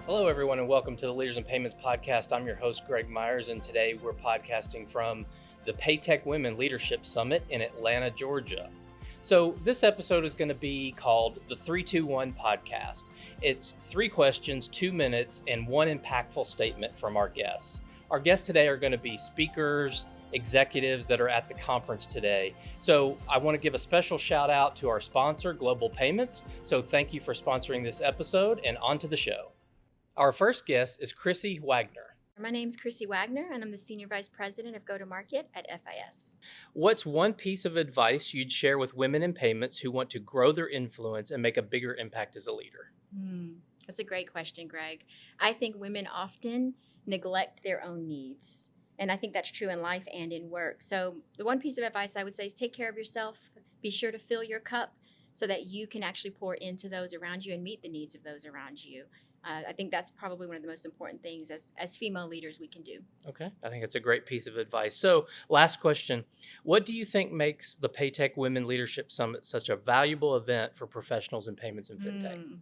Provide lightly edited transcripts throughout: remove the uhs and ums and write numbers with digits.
Hello, everyone, and welcome to the Leaders in Payments podcast. I'm your host, Greg Myers, and today we're podcasting from the PayTech Women Leadership Summit in Atlanta, Georgia. So this episode is going to be called the 3-2-1 podcast. It's 3 questions, 2 minutes, and 1 impactful statement from our guests. Our guests today are going to be speakers, executives that are at the conference today. So I want to give a special shout out to our sponsor, Global Payments. So thank you for sponsoring this episode, and on to the show. Our first guest is Chrissy Wagner. My name's Chrissy Wagner, and I'm the Senior Vice President of Go-to-Market at FIS. What's one piece of advice you'd share with women in payments who want to grow their influence and make a bigger impact as a leader? That's a great question, Greg. I think women often neglect their own needs, and I think that's true in life and in work. So the one piece of advice I would say is take care of yourself. Be sure to fill your cup so that you can actually pour into those around you and meet the needs of those around you. I think that's probably one of the most important things as female leaders we can do. Okay, I think it's a great piece of advice. So last question, what do you think makes the PayTech Women Leadership Summit such a valuable event for professionals in payments and FinTech?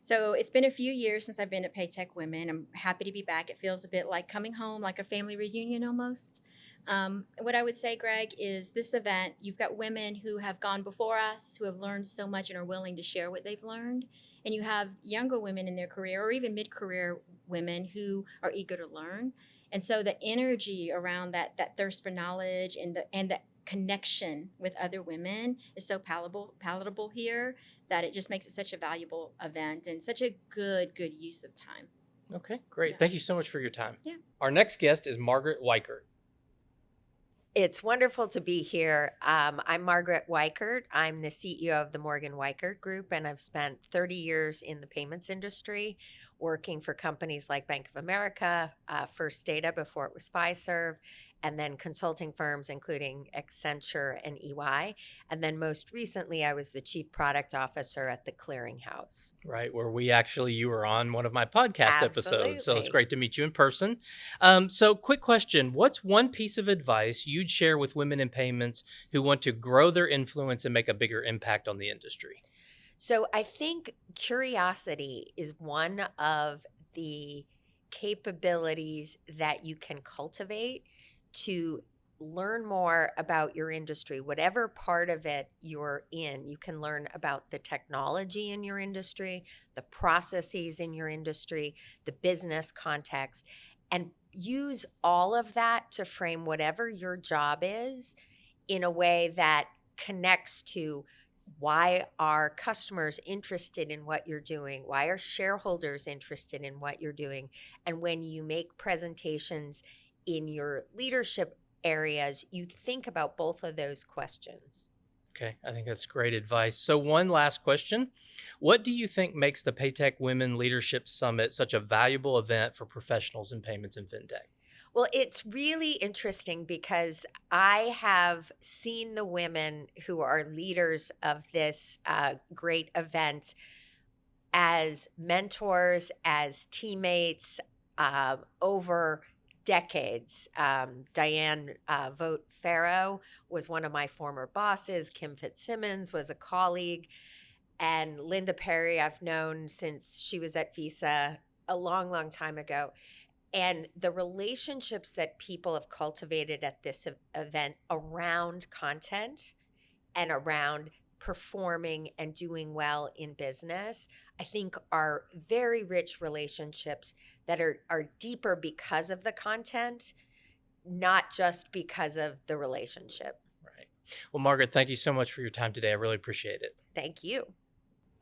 So it's been a few years since I've been at PayTech Women. I'm happy to be back. It feels a bit like coming home, like a family reunion almost. What I would say, Greg, is this event, you've got women who have gone before us, who have learned so much and are willing to share what they've learned. And you have younger women in their career or even mid-career women who are eager to learn. And so the energy around that thirst for knowledge and the connection with other women is so palatable here that it just makes it such a valuable event and such a good use of time. Okay, great. Yeah. Thank you so much for your time. Yeah. Our next guest is Margaret Weichert. It's wonderful to be here. I'm Margaret Weichert. I'm the CEO of the Morgan Weichert Group, and I've spent 30 years in the payments industry, working for companies like Bank of America, First Data before it was FISERV, and then consulting firms including Accenture and EY. And then most recently, I was the Chief Product Officer at the Clearinghouse. Right, where you were on one of my podcast episodes. So it's Absolutely. great to meet you in person. So quick question, what's one piece of advice you'd share with women in payments who want to grow their influence and make a bigger impact on the industry? So I think curiosity is one of the capabilities that you can cultivate to learn more about your industry. Whatever part of it you're in, you can learn about the technology in your industry, the processes in your industry, the business context, and use all of that to frame whatever your job is in a way that connects to why are customers interested in what you're doing? Why are shareholders interested in what you're doing? And when you make presentations in your leadership areas, you think about both of those questions. Okay, I think that's great advice. So one last question. What do you think makes the PayTech Women Leadership Summit such a valuable event for professionals in payments and FinTech? Well, it's really interesting because I have seen the women who are leaders of this great event as mentors, as teammates over decades. Diane Vogt Farrow was one of my former bosses. Kim Fitzsimmons was a colleague. And Linda Perry, I've known since she was at Visa a long time ago. And the relationships that people have cultivated at this event around content and around performing and doing well in business, I think are very rich relationships that are deeper because of the content, not just because of the relationship. Right. Well, Margaret, thank you so much for your time today. I really appreciate it. Thank you.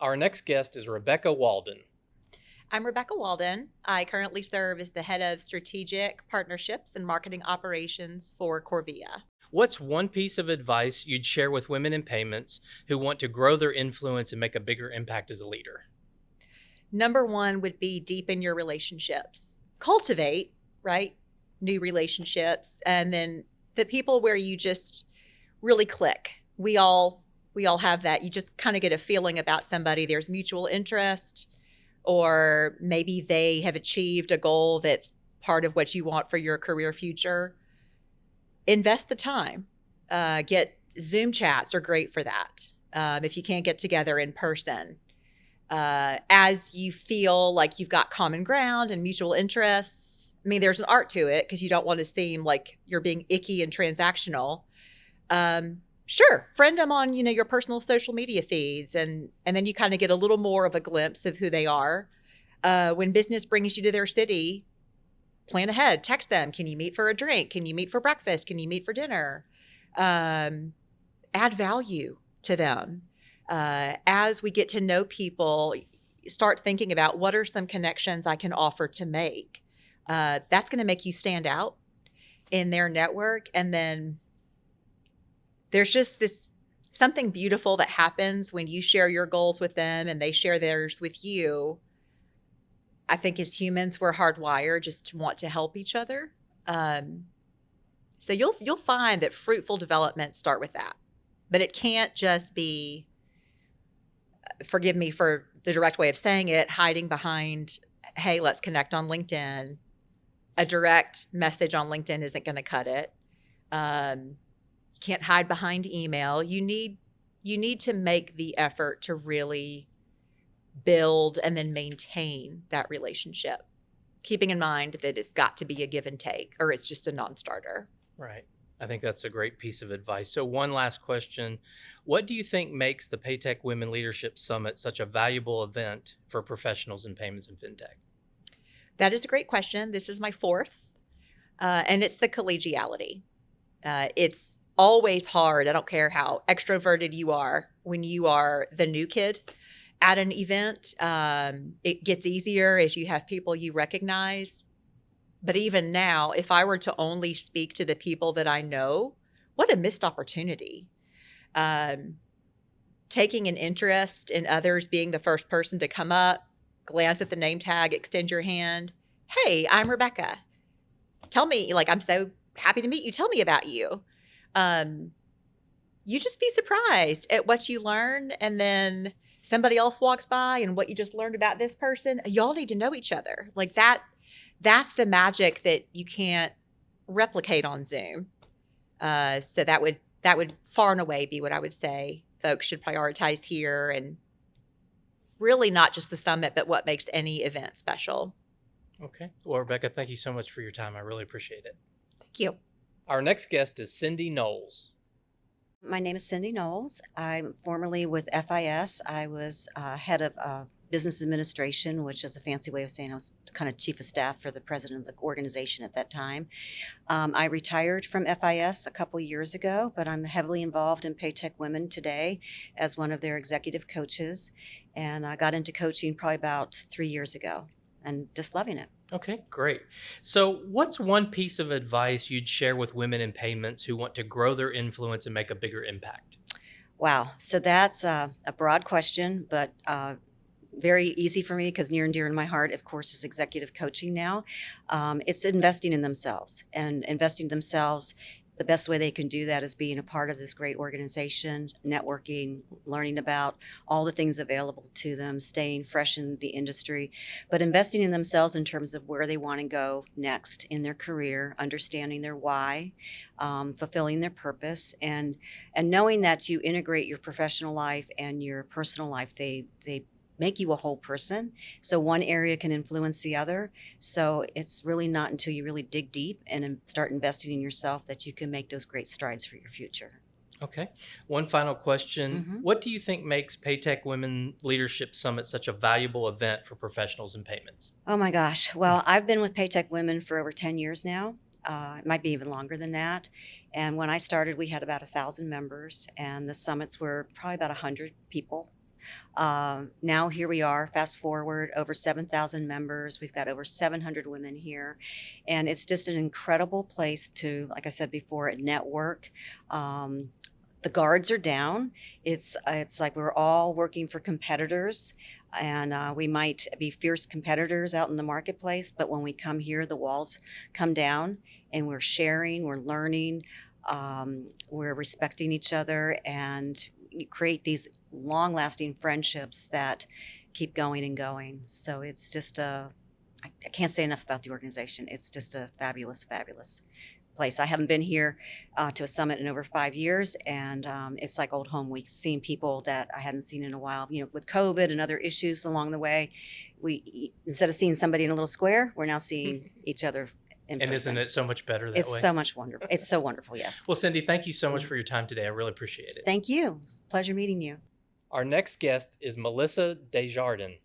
Our next guest is Rebecca Walden. I'm Rebecca Walden. I currently serve as the head of strategic partnerships and marketing operations for Corvia. What's one piece of advice you'd share with women in payments who want to grow their influence and make a bigger impact as a leader? Number one would be deepen your relationships. Cultivate, right, new relationships, and then the people where you just really click. We all have that. You just kind of get a feeling about somebody. There's mutual interest, or maybe they have achieved a goal that's part of what you want for your career future. Invest the time. Get Zoom chats are great for that. If you can't get together in person, as you feel like you've got common ground and mutual interests. I mean, there's an art to it because you don't want to seem like you're being icky and transactional. Sure, friend them on, your personal social media feeds, and then you kind of get a little more of a glimpse of who they are. When business brings you to their city, plan ahead, text them. Can you meet for a drink? Can you meet for breakfast? Can you meet for dinner? Add value to them. As we get to know people, start thinking about what are some connections I can offer to make. That's going to make you stand out in their network. And then there's just something beautiful that happens when you share your goals with them and they share theirs with you. I think as humans, we're hardwired just to want to help each other. So you'll find that fruitful development start with that. But it can't just be, forgive me for the direct way of saying it, hiding behind, hey, let's connect on LinkedIn. A direct message on LinkedIn isn't going to cut it. Can't hide behind email. You need to make the effort to really build and then maintain that relationship, keeping in mind that it's got to be a give and take or it's just a non-starter. Right. I think that's a great piece of advice. So one last question. What do you think makes the PayTech Women Leadership Summit such a valuable event for professionals in payments and fintech? That is a great question. This is my fourth, and it's the collegiality. It's always hard. I don't care how extroverted you are when you are the new kid at an event. It gets easier as you have people you recognize. But even now, if I were to only speak to the people that I know, what a missed opportunity. Taking an interest in others, being the first person to come up, glance at the name tag, extend your hand. Hey, I'm Rebecca. Tell me, I'm so happy to meet you. Tell me about you. You just be surprised at what you learn, and then somebody else walks by and what you just learned about this person. Y'all need to know each other. That's the magic that you can't replicate on Zoom. So that would far and away be what I would say folks should prioritize here, and really not just the summit, but what makes any event special. Okay. Well, Rebecca, thank you so much for your time. I really appreciate it. Thank you. Our next guest is Cindy Knowles. My name is Cindy Knowles. I'm formerly with FIS. I was head of business administration, which is a fancy way of saying I was kind of chief of staff for the president of the organization at that time. I retired from FIS a couple years ago, but I'm heavily involved in PayTech Women today as one of their executive coaches. And I got into coaching probably about 3 years ago and just loving it. Okay, great. So what's one piece of advice you'd share with women in payments who want to grow their influence and make a bigger impact? Wow. So that's a broad question, but very easy for me because near and dear in my heart, of course, is executive coaching now. It's investing in themselves, and investing themselves. The best way they can do that is being a part of this great organization, networking, learning about all the things available to them, staying fresh in the industry, but investing in themselves in terms of where they want to go next in their career, understanding their why, fulfilling their purpose, and knowing that you integrate your professional life and your personal life. They make you a whole person. So one area can influence the other. So it's really not until you really dig deep and start investing in yourself that you can make those great strides for your future. Okay. One final question. What do you think makes PayTech Women Leadership Summit such a valuable event for professionals in payments? Oh my gosh. Well, I've been with PayTech Women for over 10 years now. It might be even longer than that. And when I started, we had about 1,000 members, and the summits were probably about 100 people. Now here we are, fast forward, over 7,000 members. We've got over 700 women here. And it's just an incredible place to, like I said before, network. The guards are down. It's like we're all working for competitors, and we might be fierce competitors out in the marketplace, but when we come here, the walls come down, and we're sharing, we're learning, we're respecting each other, and you create these long-lasting friendships that keep going and going. So it's just I can't say enough about the organization. It's just a fabulous, fabulous place. I haven't been here to a summit in over 5 years, and it's like old home week, seeing people that I hadn't seen in a while. With COVID and other issues along the way, we instead of seeing somebody in a little square, we're now seeing each other in And person. isn't it so much better that way? It's so much wonderful. It's so wonderful, yes. Well, Cindy, thank you so much for your time today. I really appreciate it. Thank you. It's a pleasure meeting you. Our next guest is Melissa Desjardins.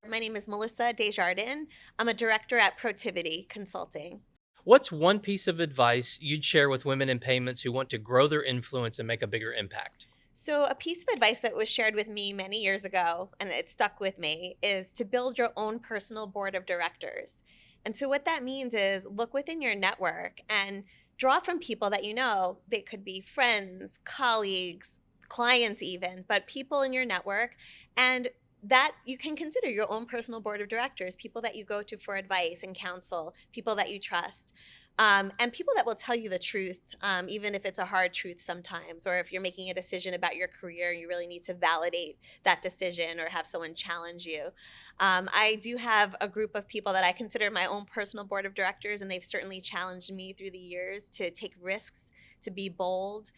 My name is Melissa Desjardins. I'm a director at Protivity Consulting. What's one piece of advice you'd share with women in payments who want to grow their influence and make a bigger impact? So a piece of advice that was shared with me many years ago, and it stuck with me, is to build your own personal board of directors. And so what that means is look within your network and draw from people that you know. They could be friends, colleagues, clients even, but people in your network, and that you can consider your own personal board of directors, people that you go to for advice and counsel, people that you trust, and people that will tell you the truth, even if it's a hard truth sometimes, or if you're making a decision about your career and you really need to validate that decision or have someone challenge you. I do have a group of people that I consider my own personal board of directors, and they've certainly challenged me through the years to take risks, to be bold.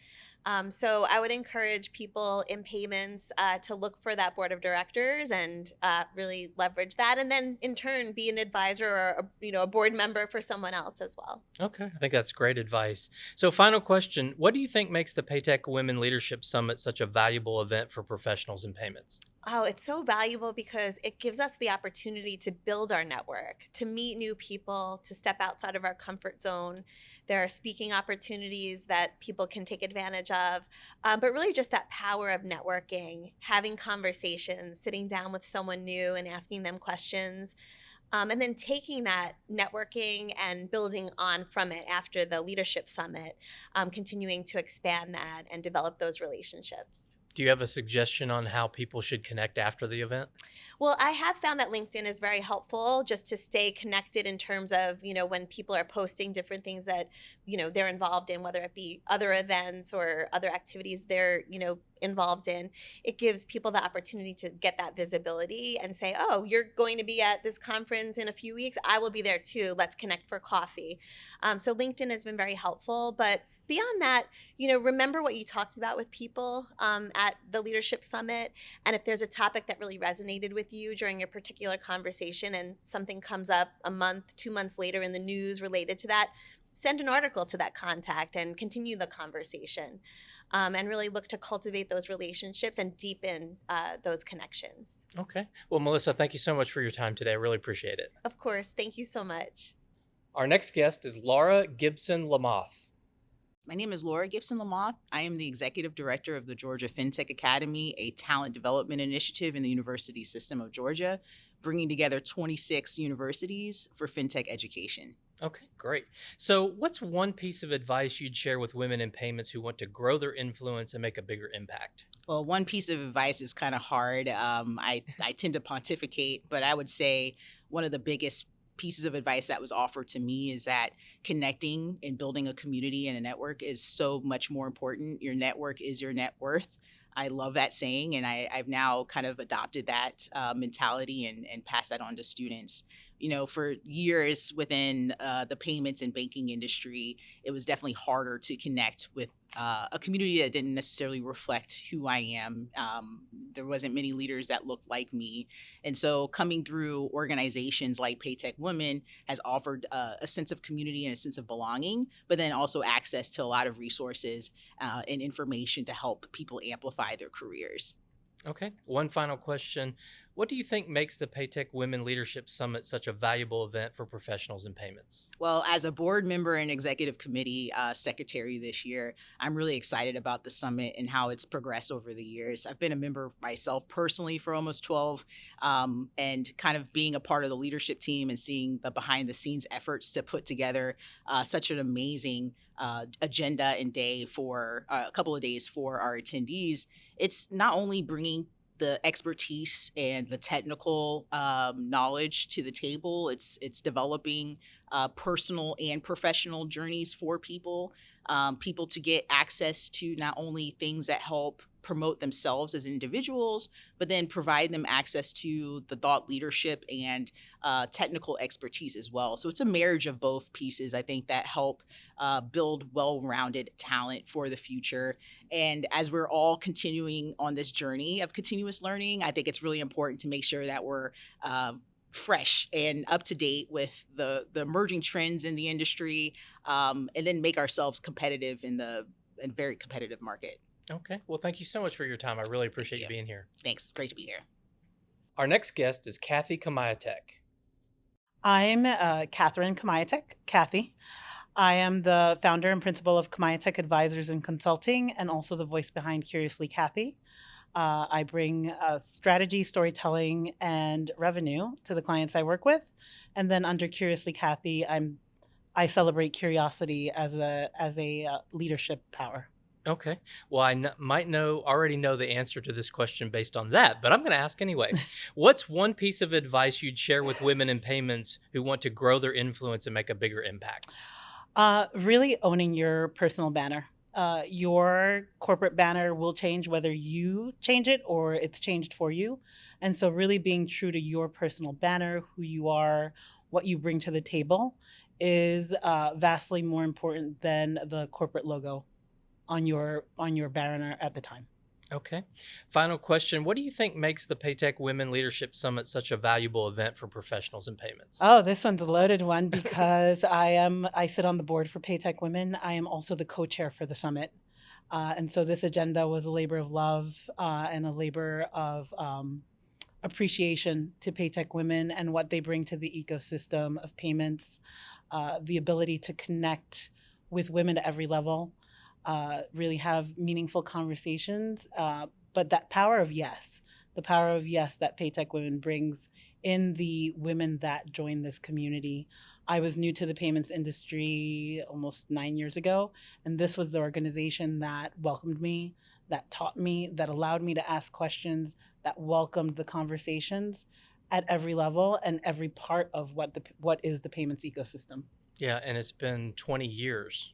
So I would encourage people in payments to look for that board of directors and really leverage that, and then in turn be an advisor or a board member for someone else as well. Okay, I think that's great advice. So final question, what do you think makes the PayTech Women Leadership Summit such a valuable event for professionals in payments? Oh, it's so valuable because it gives us the opportunity to build our network, to meet new people, to step outside of our comfort zone. There are speaking opportunities that people can take advantage of, but really just that power of networking, having conversations, sitting down with someone new and asking them questions, and then taking that networking and building on from it after the leadership summit, continuing to expand that and develop those relationships. Do you have a suggestion on how people should connect after the event? Well, I have found that LinkedIn is very helpful just to stay connected in terms of, when people are posting different things that, they're involved in, whether it be other events or other activities they're, involved in. It gives people the opportunity to get that visibility and say, oh, you're going to be at this conference in a few weeks. I will be there too. Let's connect for coffee. So LinkedIn has been very helpful, but beyond that, remember what you talked about with people at the Leadership Summit. And if there's a topic that really resonated with you during your particular conversation and something comes up a month, 2 months later in the news related to that, send an article to that contact and continue the conversation, and really look to cultivate those relationships and deepen those connections. Okay. Well, Melissa, thank you so much for your time today. I really appreciate it. Of course. Thank you so much. Our next guest is Laura Gibson Lamothe. My name is Laura Gibson Lamothe. I am the Executive Director of the Georgia FinTech Academy, a talent development initiative in the University System of Georgia, bringing together 26 universities for FinTech education. Okay, great. So what's one piece of advice you'd share with women in payments who want to grow their influence and make a bigger impact? Well, one piece of advice is kind of hard. I tend to pontificate, but I would say one of the biggest pieces of advice that was offered to me is that connecting and building a community and a network is so much more important. Your network is your net worth. I love that saying, and I've now kind of adopted that mentality and passed that on to students. For years within the payments and banking industry, it was definitely harder to connect with a community that didn't necessarily reflect who I am. There wasn't many leaders that looked like me. And so coming through organizations like PayTech Women has offered a sense of community and a sense of belonging, but then also access to a lot of resources and information to help people amplify their careers. Okay. One final question. What do you think makes the PayTech Women Leadership Summit such a valuable event for professionals in payments? Well, as a board member and executive committee secretary this year, I'm really excited about the summit and how it's progressed over the years. I've been a member myself personally for almost 12, and kind of being a part of the leadership team and seeing the behind the scenes efforts to put together such an amazing agenda and day for a couple of days for our attendees. It's not only bringing the expertise and the technical knowledge to the table. It's developing personal and professional journeys for people, people to get access to not only things that help promote themselves as individuals, but then provide them access to the thought leadership and technical expertise as well. So it's a marriage of both pieces, I think, that help build well-rounded talent for the future. And as we're all continuing on this journey of continuous learning, I think it's really important to make sure that we're fresh and up to date with the emerging trends in the industry, and then make ourselves competitive in a very competitive market. Okay. Well, thank you so much for your time. I really appreciate you being here. Thanks. It's great to be here. Our next guest is Kmiotek. I'm Catherine Kmiotek, Kathy. I am the founder and principal of Kmiotek Advisors and Consulting, and also the voice behind Curiously Kathy. I bring strategy, storytelling, and revenue to the clients I work with. And then under Curiously Kathy, I celebrate curiosity as a leadership power. Okay. Well, I already know the answer to this question based on that, but I'm going to ask anyway. What's one piece of advice you'd share with women in payments who want to grow their influence and make a bigger impact? Really owning your personal banner. Your corporate banner will change whether you change it or it's changed for you. And so really being true to your personal banner, who you are, what you bring to the table is vastly more important than the corporate logo on your banner at the time. Okay. Final question. What do you think makes the PayTech Women Leadership Summit such a valuable event for professionals in payments? Oh, this one's a loaded one because I sit on the board for PayTech Women. I am also the co-chair for the summit. And so this agenda was a labor of love and a labor of appreciation to PayTech Women and what they bring to the ecosystem of payments, the ability to connect with women at every level, really have meaningful conversations, but that power of yes, the power of yes that PayTech Women brings in the women that join this community. I was new to the payments industry almost 9 years ago, and this was the organization that welcomed me, that taught me, that allowed me to ask questions, that welcomed the conversations at every level and every part of what is the payments ecosystem. Yeah, and it's been 20 years.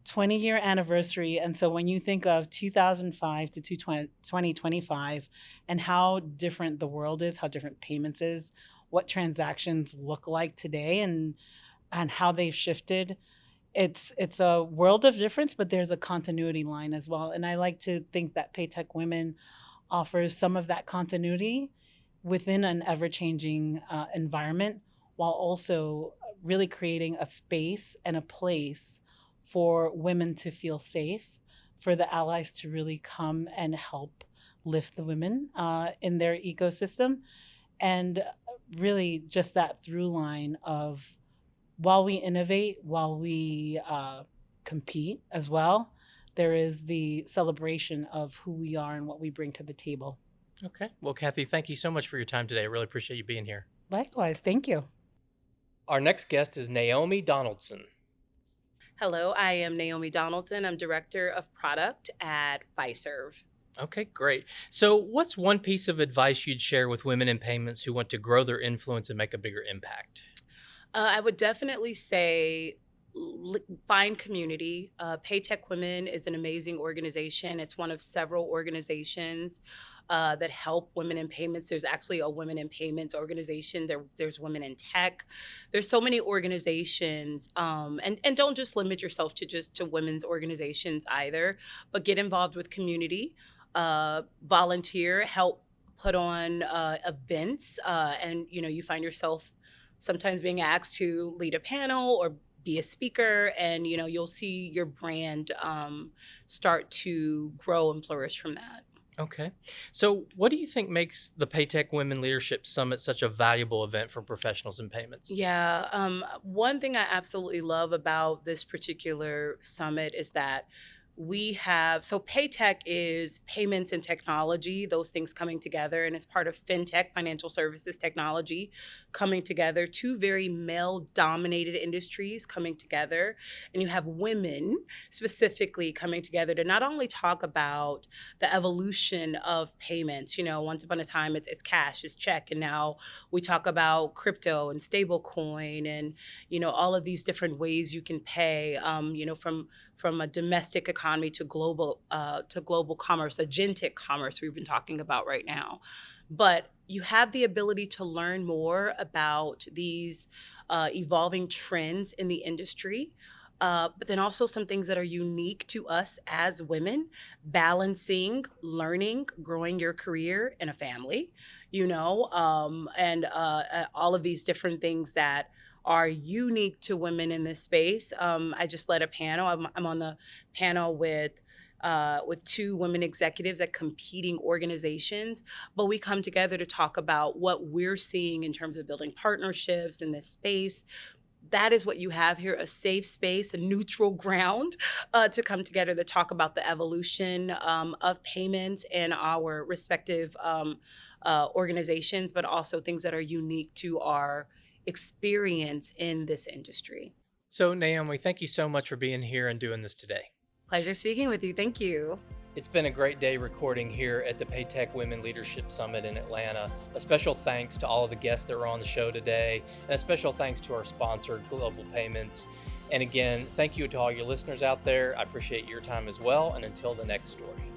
20-year anniversary. And so when you think of 2005 to 2025 and how different the world is, how different payments is, what transactions look like today and how they've shifted, it's a world of difference, but there's a continuity line as well. And I like to think that PayTech Women offers some of that continuity within an ever-changing environment, while also really creating a space and a place for women to feel safe, for the allies to really come and help lift the women in their ecosystem. And really just that through line of while we innovate, while we compete as well, there is the celebration of who we are and what we bring to the table. Okay. Well, Kathy, thank you so much for your time today. I really appreciate you being here. Likewise. Thank you. Our next guest is Naomi Donaldson. Hello, I am Naomi Donaldson. I'm Director of Product at FISERV. Okay, great. So what's one piece of advice you'd share with women in payments who want to grow their influence and make a bigger impact? I would definitely say find community. PayTech Women is an amazing organization. It's one of several organizations that help women in payments. There's actually a women in payments organization. There's women in tech. There's so many organizations, and don't just limit yourself to women's organizations either, but get involved with community, volunteer, help put on events, and you find yourself sometimes being asked to lead a panel or be a speaker, and you'll see your brand start to grow and flourish from that. Okay. So what do you think makes the PayTech Women Leadership Summit such a valuable event for professionals in payments? Yeah. One thing I absolutely love about this particular summit is that so PayTech is payments and technology, those things coming together, and it's part of FinTech, financial services technology, coming together, two very male-dominated industries coming together. And you have women specifically coming together to not only talk about the evolution of payments, once upon a time it's cash, it's check, and now we talk about crypto and stablecoin and, all of these different ways you can pay, from a domestic economy to global commerce, agentic commerce we've been talking about right now. But you have the ability to learn more about these evolving trends in the industry, but then also some things that are unique to us as women, balancing, learning, growing your career and a family, and all of these different things that are unique to women in this space. I just led a panel. I'm on the panel with two women executives at competing organizations, but we come together to talk about what we're seeing in terms of building partnerships in this space. That is what you have here, a safe space, a neutral ground to come together to talk about the evolution of payments in our respective organizations, but also things that are unique to our experience in this industry. So Naomi, thank you so much for being here and doing this today. Pleasure speaking with you. Thank you. It's been a great day recording here at the PayTech Women Leadership Summit in Atlanta. A special thanks to all of the guests that were on the show today, and a special thanks to our sponsor, Global Payments. And again, thank you to all your listeners out there. I appreciate your time as well, and until the next story.